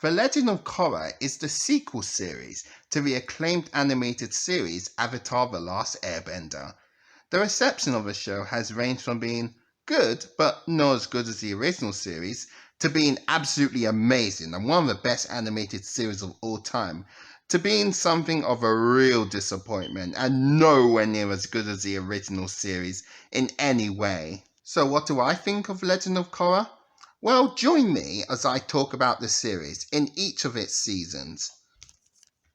The Legend of Korra is the sequel series to the acclaimed animated series Avatar: The Last Airbender. The reception of the show has ranged from being good, but not as good as the original series, to being absolutely amazing and one of the best animated series of all time, to being something of a real disappointment and nowhere near as good as the original series in any way. So, what do I think of Legend of Korra? Well, join me as I talk about the series in each of its seasons.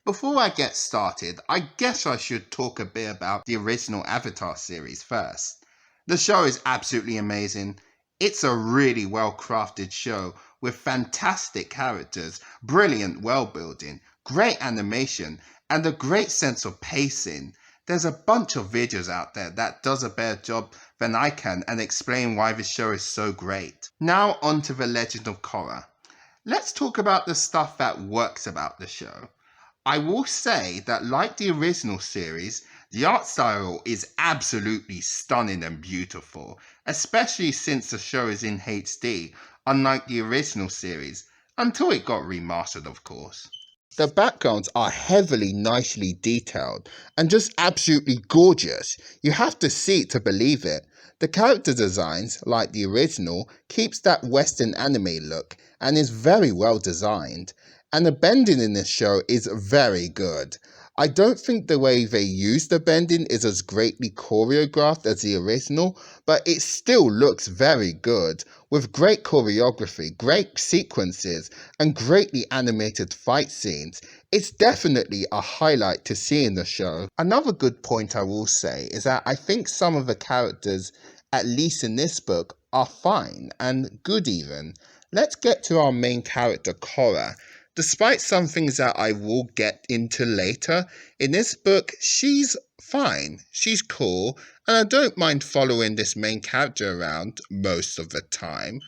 Before I get started, I guess I should talk a bit about the original Avatar series first. The show is absolutely amazing. It's a really well crafted show with fantastic characters, brilliant world building, great animation, and a great sense of pacing. There's a bunch of videos out there that does a better job than I can and explain why the show is so great. Now on to The Legend of Korra. Let's talk about the stuff that works about the show. I will say that, like the original series, the art style is absolutely stunning and beautiful, especially since the show is in HD, unlike the original series, until it got remastered, of course. The backgrounds are heavily nicely detailed and just absolutely gorgeous. You have to see it to believe it. The character designs, like the original, keeps that Western anime look and is very well designed. And the bending in this show is very good. I don't think the way they use the bending is as greatly choreographed as the original, but it still looks very good, with great choreography, great sequences, and greatly animated fight scenes. It's definitely a highlight to see in the show. Another good point I will say is that I think some of the characters, at least in this book, are fine and good even. Let's get to our main character, Korra. Despite some things that I will get into later, in this book, she's fine. She's cool, and I don't mind following this main character around most of the time.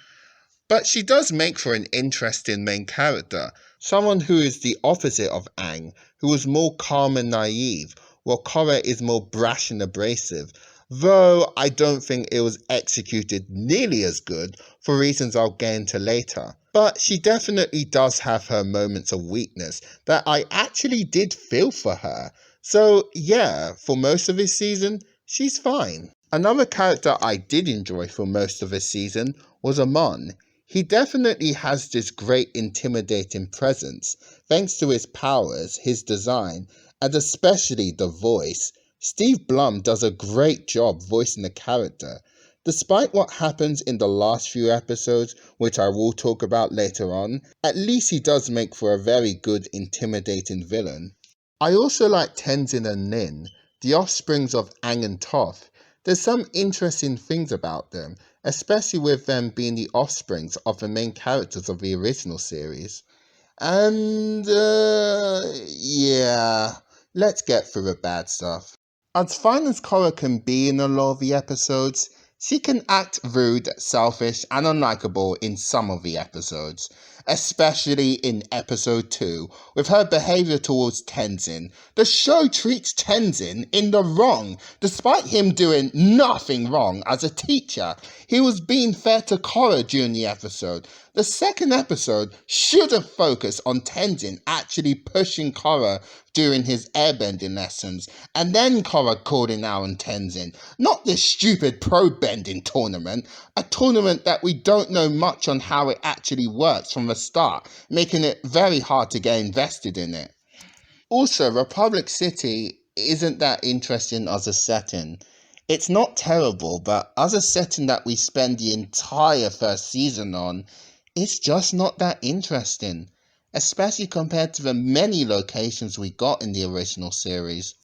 But she does make for an interesting main character, someone who is the opposite of Aang, who is more calm and naive, while Korra is more brash and abrasive. Though I don't think it was executed nearly as good for reasons I'll get into later. But she definitely does have her moments of weakness that I actually did feel for her. So yeah, for most of this season, she's fine. Another character I did enjoy for most of this season was Amon. He definitely has this great intimidating presence, thanks to his powers, his design, and especially the voice. Steve Blum does a great job voicing the character. Despite what happens in the last few episodes, which I will talk about later on, at least he does make for a very good intimidating villain. I also like Tenzin and Nin, the offsprings of Aang and Toph. There's some interesting things about them, especially with them being the offsprings of the main characters of the original series. And, yeah, let's get through the bad stuff. As fine as Korra can be in a lot of the episodes, she can act rude, selfish, and unlikable in some of the episodes, especially in episode 2, with her behavior towards Tenzin. The show treats Tenzin in the wrong, despite him doing nothing wrong as a teacher. He was being fair to Korra during the episode. The second episode should have focused on Tenzin actually pushing Korra during his airbending lessons, and then Korra calling out on Tenzin, not this stupid pro-bending tournament, a tournament that we don't know much on how it actually works from the start, making it very hard to get invested in it. Also, Republic City isn't that interesting as a setting. It's not terrible, but as a setting that we spend the entire first season on, it's just not that interesting, especially compared to the many locations we got in the original series.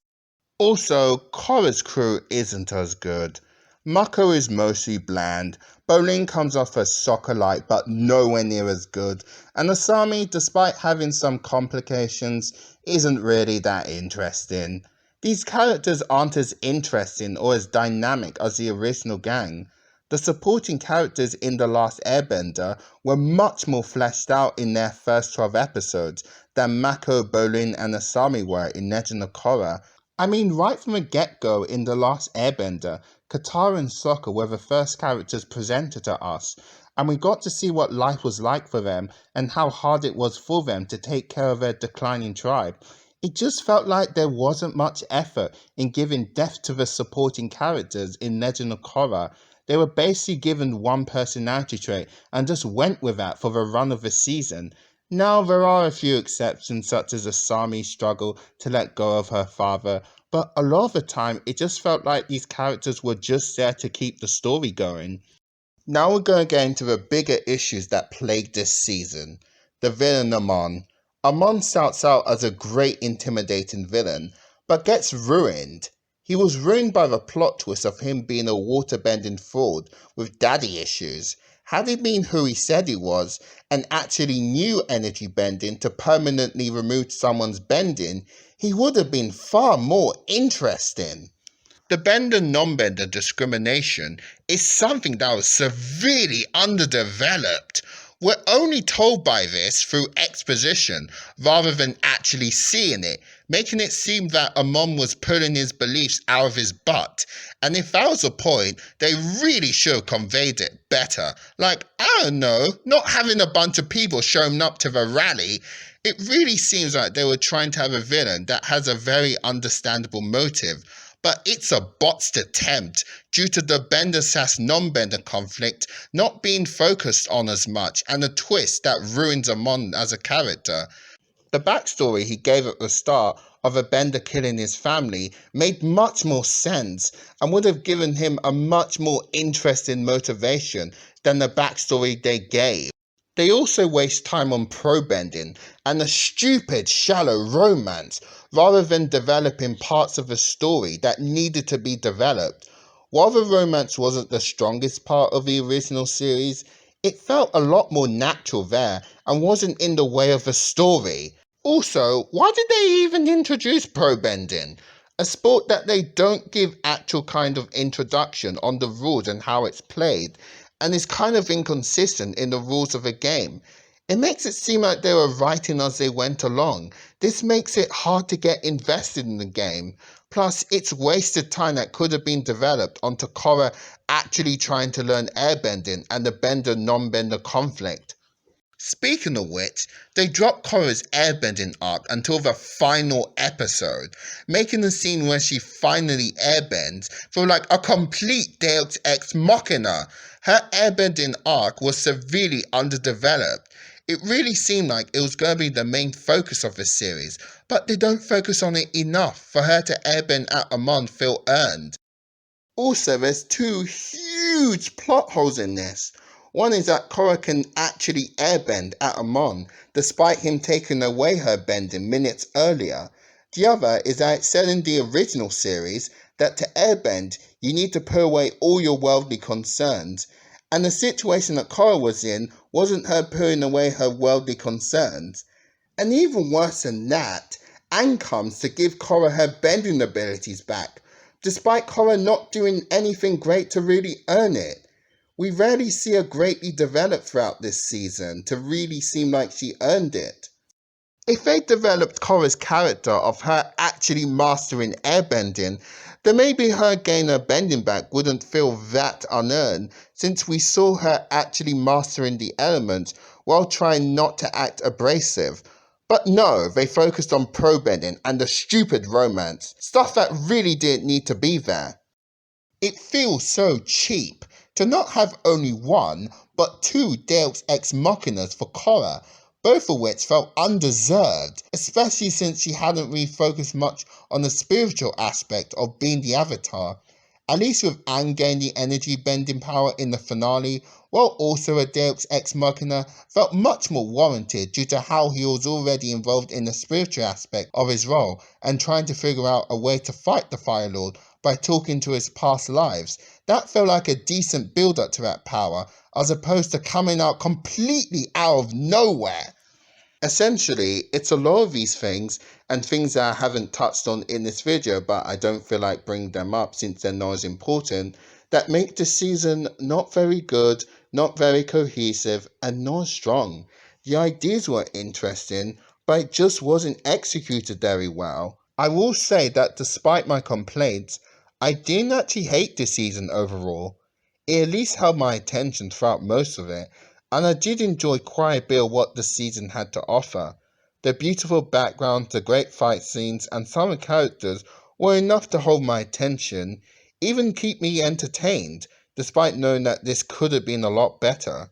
Also, Korra's crew isn't as good. Mako is mostly bland, Bolin comes off as soccer-like but nowhere near as good, and Asami, despite having some complications, isn't really that interesting. These characters aren't as interesting or as dynamic as the original gang. The supporting characters in The Last Airbender were much more fleshed out in their first 12 episodes than Mako, Bolin, and Asami were in Legend of Korra. I mean, right from the get-go in The Last Airbender, Katara and Sokka were the first characters presented to us, and we got to see what life was like for them and how hard it was for them to take care of their declining tribe. It just felt like there wasn't much effort in giving depth to the supporting characters in Legend of Korra. They were basically given one personality trait and just went with that for the run of the season. Now, there are a few exceptions, such as Asami's struggle to let go of her father, but a lot of the time it just felt like these characters were just there to keep the story going. Now we're going to get into the bigger issues that plague this season. The villain Amon. Amon starts out as a great intimidating villain, but gets ruined. He was ruined by the plot twist of him being a waterbending fraud with daddy issues. Had he been who he said he was, and actually knew energy bending to permanently remove someone's bending, he would have been far more interesting. The bender non-bender discrimination is something that was severely underdeveloped. We're only told by this through exposition rather than actually seeing it, making it seem that Amon was pulling his beliefs out of his butt. And if that was the point, they really should have conveyed it better. Like, I don't know, not having a bunch of people showing up to the rally. It really seems like they were trying to have a villain that has a very understandable motive, but it's a botched attempt due to the Bender Sass non-Bender conflict not being focused on as much and a twist that ruins Amon as a character. The backstory he gave at the start of a Bender killing his family made much more sense and would have given him a much more interesting motivation than the backstory they gave. They also waste time on pro-bending and a stupid, shallow romance rather than developing parts of the story that needed to be developed. While the romance wasn't the strongest part of the original series, it felt a lot more natural there and wasn't in the way of the story. Also, why did they even introduce pro bending? A sport that they don't give actual kind of introduction on the rules and how it's played, and is kind of inconsistent in the rules of the game. It makes it seem like they were writing as they went along. This makes it hard to get invested in the game. Plus, it's wasted time that could have been developed onto Korra actually trying to learn airbending and the bender non-bender conflict. Speaking of which, they dropped Korra's airbending arc until the final episode, making the scene where she finally airbends feel like a complete Deus Ex Machina. Her airbending arc was severely underdeveloped. It really seemed like it was going to be the main focus of the series, but they don't focus on it enough for her to airbend at Amon feel earned. Also, there's two huge plot holes in this. One is that Korra can actually airbend at Amon, despite him taking away her bending minutes earlier. The other is that it said in the original series that to airbend, you need to put away all your worldly concerns. And the situation that Korra was in wasn't her putting away her worldly concerns. And even worse than that, Aang comes to give Korra her bending abilities back, despite Korra not doing anything great to really earn it. We rarely see her greatly develop throughout this season to really seem like she earned it. If they developed Korra's character of her actually mastering airbending, then maybe her getting her bending back wouldn't feel that unearned, since we saw her actually mastering the elements while trying not to act abrasive. But no, they focused on pro bending and the stupid romance, stuff that really didn't need to be there. It feels so cheap to not have only one, but two Deus Ex Machinas for Korra, both of which felt undeserved, especially since she hadn't really focused much on the spiritual aspect of being the Avatar. At least with Aang getting the energy bending power in the finale, while also a Deus Ex Machina, felt much more warranted due to how he was already involved in the spiritual aspect of his role and trying to figure out a way to fight the Fire Lord by talking to his past lives. That felt like a decent build up to that power, as opposed to coming out completely out of nowhere. Essentially, it's a lot of these things and things that I haven't touched on in this video, but I don't feel like bringing them up since they're not as important, that make the season not very good, not very cohesive, and not strong. The ideas were interesting, but it just wasn't executed very well. I will say that despite my complaints, I didn't actually hate this season overall. It at least held my attention throughout most of it, and I did enjoy quite a bit of what the season had to offer. The beautiful background, the great fight scenes, and some of the characters were enough to hold my attention, even keep me entertained, despite knowing that this could have been a lot better.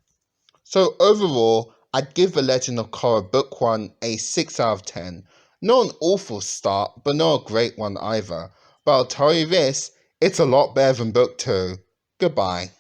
So overall, I'd give The Legend of Korra Book 1 a 6 out of 10. Not an awful start, but not a great one either. But I'll tell you this, it's a lot better than Book 2. Goodbye.